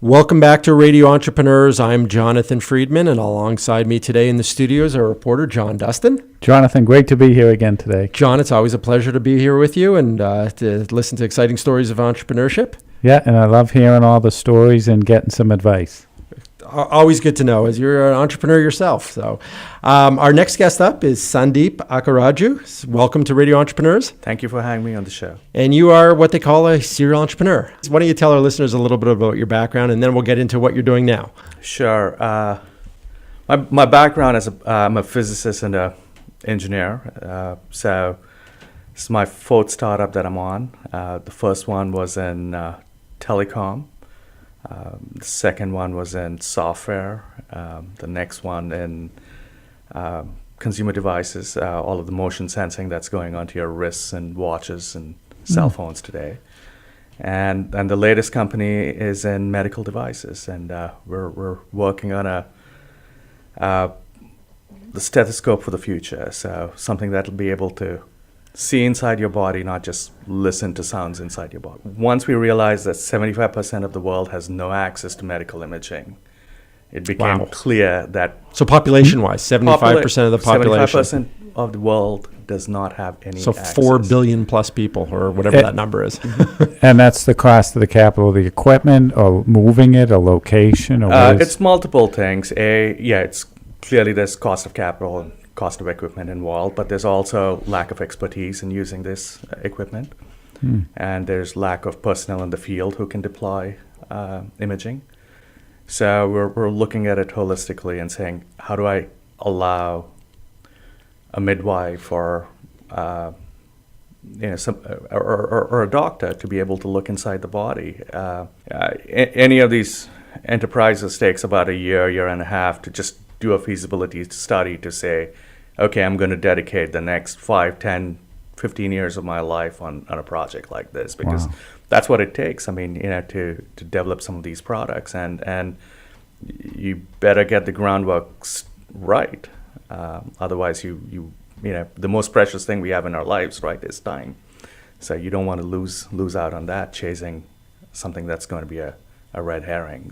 Welcome back to Radio Entrepreneurs. I'm Jonathan Friedman, and alongside me today in the studio is our reporter, John Dustin. Jonathan, great to be here again today. John, it's always a pleasure to be here with you and to listen to exciting stories of entrepreneurship. Yeah, and I love hearing all the stories and getting some advice. Always good to know, as you're an entrepreneur yourself. So, our next guest up is Sandeep Akkaraju. Welcome to Radio Entrepreneurs. Thank you for having me on the show. And you are what they call a serial entrepreneur. Why don't you tell our listeners a little bit about your background, and then we'll get into what you're doing now. Sure. My background is I'm a physicist and an engineer. So this is my fourth startup that I'm on. The first one was in telecom. The second one was in software. The next one in consumer devices, all of the motion sensing that's going onto your wrists and watches and cell phones today. And the latest company is in medical devices, and we're working on the stethoscope for the future. So something that'll be able to see inside your body, not just listen to sounds inside your body. Once we realized that 75% of the world has no access to medical imaging, it became clear that... So population-wise, 75% of the population. 75% of the world does not have any access. 4 billion plus people, or whatever that number is. And that's the cost of the capital of the equipment, or moving it, a location, or it's multiple things. It's clearly there's cost of capital and cost of equipment involved, but there's also lack of expertise in using this equipment. And there's lack of personnel in the field who can deploy imaging. So we're looking at it holistically and saying, how do I allow a midwife or or a doctor to be able to look inside the body? Any of these enterprises takes about a year and a half to just do a feasibility study to say, okay, I'm going to dedicate the next 5, 10, 15 years of my life on a project like this, because that's what it takes. I mean, to develop some of these products, and you better get the groundwork right. Otherwise, the most precious thing we have in our lives, right, is time. So you don't want to lose out on that, chasing something that's going to be a red herring.